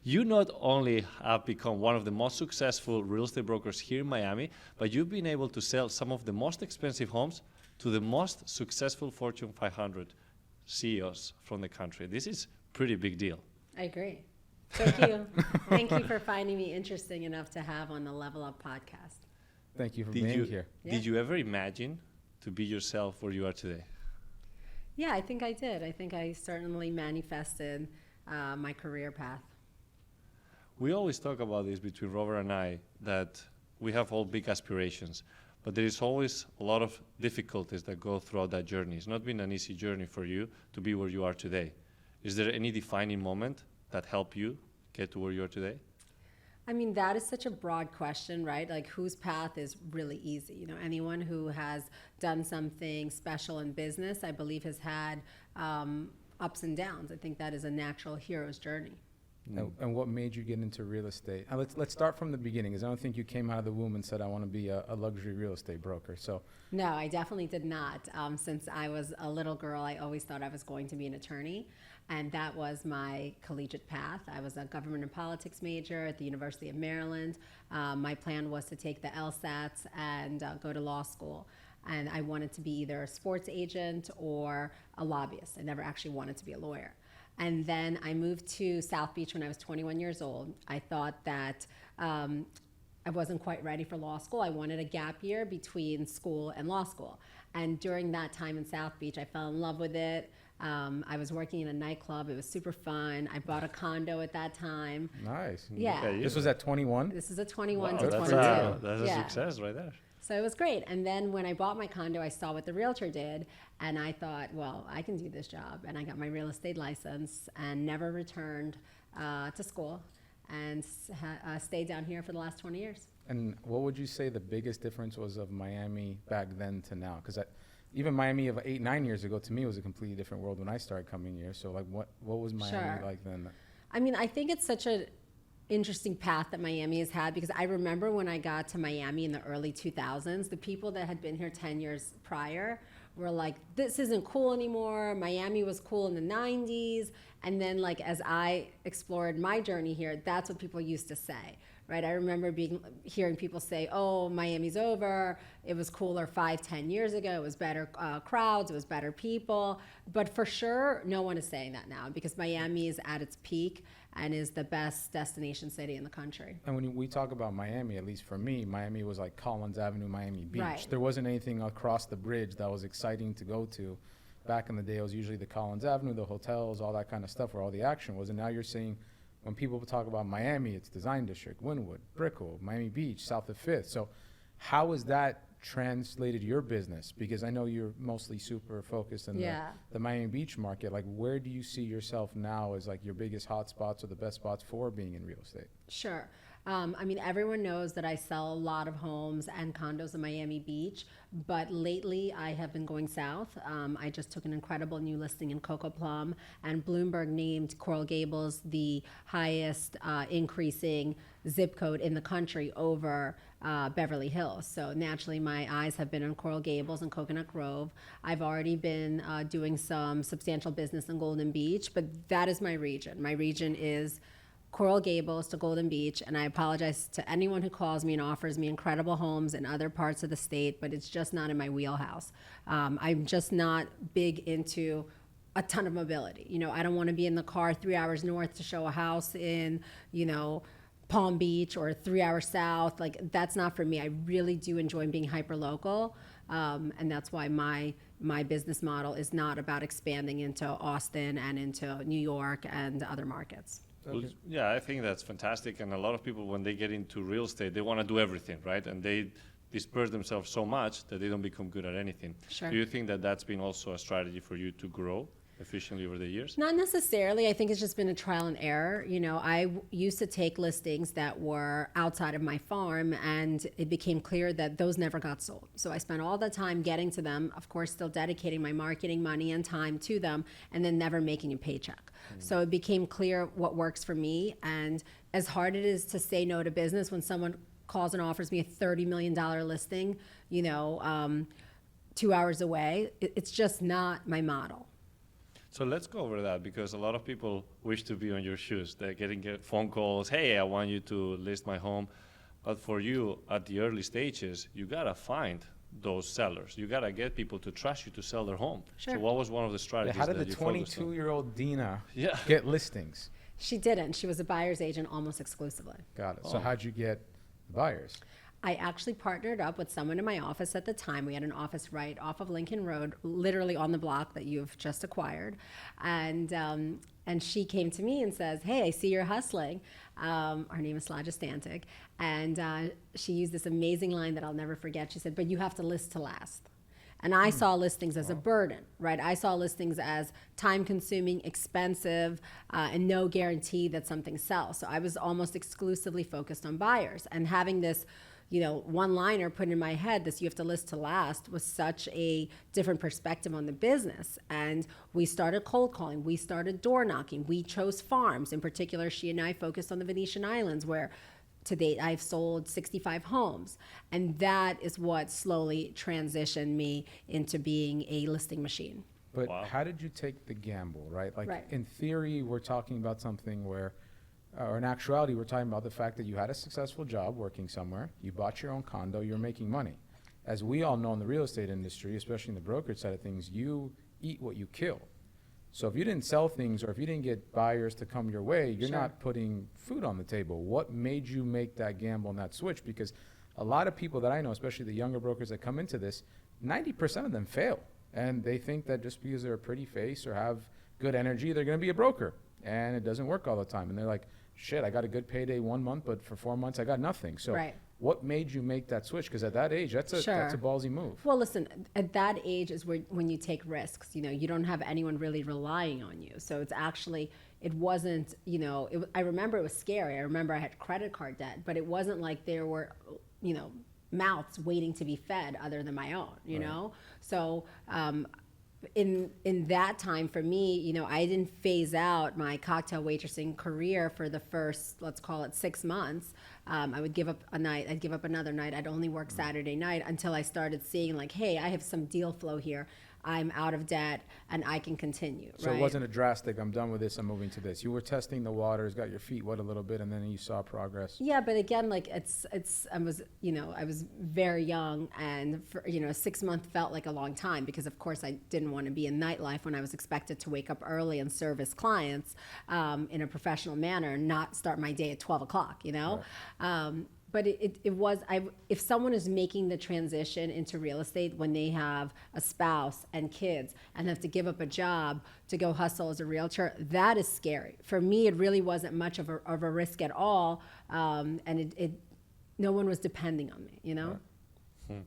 you not only have become one of the most successful real estate brokers here in Miami, but you've been able to sell some of the most expensive homes to the most successful Fortune 500 CEOs from the country. This is pretty big deal. I agree. Thank you. Thank you for finding me interesting enough to have on the Level Up podcast. Thank you for being here. Did you ever imagine to be yourself where you are today? Yeah, I think I did. I think I certainly manifested my career path. We always talk about this between Robert and I, that we have all big aspirations, but there is always a lot of difficulties that go throughout that journey. It's not been an easy journey for you to be where you are today. Is there any defining moment that helped you get to where you are today? I mean, that is such a broad question, right? Like, whose path is really easy? You know, anyone who has done something special in business, I believe, has had ups and downs. I think that is a natural hero's journey. And what made you get into real estate? Let's start from the beginning, because I don't think you came out of the womb and said, I want to be a luxury real estate broker. So no, I definitely did not. Since I was a little girl, I always thought I was going to be an attorney, and that was my collegiate path. I was a government and politics major at the University of Maryland. My plan was to take the LSATs and go to law school. And I wanted to be either a sports agent or a lobbyist. I never actually wanted to be a lawyer. And then I moved to South Beach when I was 21 years old. I thought that I wasn't quite ready for law school. I wanted a gap year between school and law school. And during that time in South Beach, I fell in love with it. I was working in a nightclub. It was super fun. I bought a condo at that time. Nice. Yeah. This was at 21? This is a 21 Wow, to that's 22. That's a success right there. So it was great. And then when I bought my condo, I saw what the realtor did, and I thought, well, I can do this job. And I got my real estate license and never returned to school, and stayed down here for the last 20 years. And what would you say the biggest difference was of Miami back then to now? Because even Miami of 8-9 years ago, to me, was a completely different world when I started coming here. So like, what was Miami like then? I mean, I think it's such a interesting path that Miami has had, because I remember when I got to Miami in the early 2000s, the people that had been here 10 years prior were like, this isn't cool anymore. Miami was cool in the 90s. And then, like, as I explored my journey here, that's what people used to say, right? I remember hearing people say, oh, Miami's over. It was cooler 5-10 years ago. It was better crowds. It was better people. But for sure, no one is saying that now, because Miami is at its peak and is the best destination city in the country. And when we talk about Miami, at least for me, Miami was like Collins Avenue, Miami Beach. Right. There wasn't anything across the bridge that was exciting to go to. Back in the day, it was usually the Collins Avenue, the hotels, all that kind of stuff where all the action was. And now you're seeing, when people talk about Miami, it's Design District, Wynwood, Brickell, Miami Beach, South of Fifth. So how has that translated your business? Because I know you're mostly super focused in the Miami Beach market. Like, where do you see yourself now as like your biggest hot spots or the best spots for being in real estate? Sure. I mean, everyone knows that I sell a lot of homes and condos in Miami Beach, but lately I have been going south. I just took an incredible new listing in Cocoa Plum, and Bloomberg named Coral Gables the highest increasing zip code in the country over Beverly Hills. So naturally, my eyes have been on Coral Gables and Coconut Grove. I've already been doing some substantial business in Golden Beach, but that is my region. My region is Coral Gables to Golden Beach, and I apologize to anyone who calls me and offers me incredible homes in other parts of the state, but it's just not in my wheelhouse. I'm just not big into a ton of mobility. You know, I don't want to be in the car 3 hours north to show a house in, you know, Palm Beach, or 3 hours south. Like, that's not for me. I really do enjoy being hyper local, and that's why my business model is not about expanding into Austin and into New York and other markets. Well, yeah, I think that's fantastic. And a lot of people, when they get into real estate, they want to do everything, right? And they disperse themselves so much that they don't become good at anything. Sure. Do you think that that's been also a strategy for you to grow efficiently over the years? Not necessarily. I think it's just been a trial and error. You know, I used to take listings that were outside of my farm, and it became clear that those never got sold. So I spent all the time getting to them, of course, still dedicating my marketing money and time to them, and then never making a paycheck. So it became clear what works for me. And as hard it is to say no to business when someone calls and offers me a $30 million listing, you know, 2 hours away, it's just not my model. So let's go over that because a lot of people wish to be on your shoes. They're getting phone calls, hey, I want you to list my home. But for you, at the early stages, you gotta find those sellers. You gotta get people to trust you to sell their home. Sure. So what was one of the Yeah, strategies how did that the you focused on? 22-year-old Dina Yeah. get listings? She didn't. She was a buyer's agent almost exclusively. Got it. So Oh. how'd you get buyers? I actually partnered up with someone in my office at the time. We had an office right off of Lincoln Road, literally on the block that you've just acquired. And she came to me and says, hey, I see you're hustling. Her name is Slaja Stantic. And she used this amazing line that I'll never forget. She said, but you have to list to last. And I saw listings as a burden, right? I saw listings as time consuming, expensive, and no guarantee that something sells. So I was almost exclusively focused on buyers. And having this, one liner put in my head, this you have to list to last, was such a different perspective on the business. And we started cold calling, we started door knocking, we chose farms. In particular, she and I focused on the Venetian Islands, where to date, I've sold 65 homes. And that is what slowly transitioned me into being a listing machine. But Wow. how did you take the gamble, right? Like Right. in theory, we're talking about something where, or in actuality, we're talking about the fact that you had a successful job working somewhere, you bought your own condo, you're making money. As we all know in the real estate industry, especially in the brokerage side of things, you eat what you kill. So if you didn't sell things or if you didn't get buyers to come your way, you're Sure. not putting food on the table. What made you make that gamble and that switch? Because a lot of people that I know, especially the younger brokers that come into this, 90% of them fail. And they think that just because they're a pretty face or have good energy, they're going to be a broker. And it doesn't work all the time. And they're like, shit, I got a good payday 1 month, but for 4 months I got nothing. So Right. what made you make that switch? Because at that age, that's a Sure. ballsy move. Well, listen, at that age is when you take risks. You don't have anyone really relying on you. So it's actually, it wasn't, I remember it was scary. I remember I had credit card debt, but it wasn't like there were, mouths waiting to be fed other than my own, you Right. know? So, in that time for me, I didn't phase out my cocktail waitressing career for the first, let's call it 6 months. I would give up a night, I'd give up another night, I'd only work Saturday night until I started seeing like, hey, I have some deal flow here. I'm out of debt and I can continue, So right? it wasn't a drastic, I'm done with this, I'm moving to this. You were testing the waters, got your feet wet a little bit, and then you saw progress. Yeah, but again, like I was very young, and for, 6 months felt like a long time because, of course, I didn't want to be in nightlife when I was expected to wake up early and service clients in a professional manner, and not start my day at 12 o'clock. But it was, if someone is making the transition into real estate when they have a spouse and kids and have to give up a job to go hustle as a realtor, that is scary. For me, it really wasn't much of a risk at all, and no one was depending on me, Right.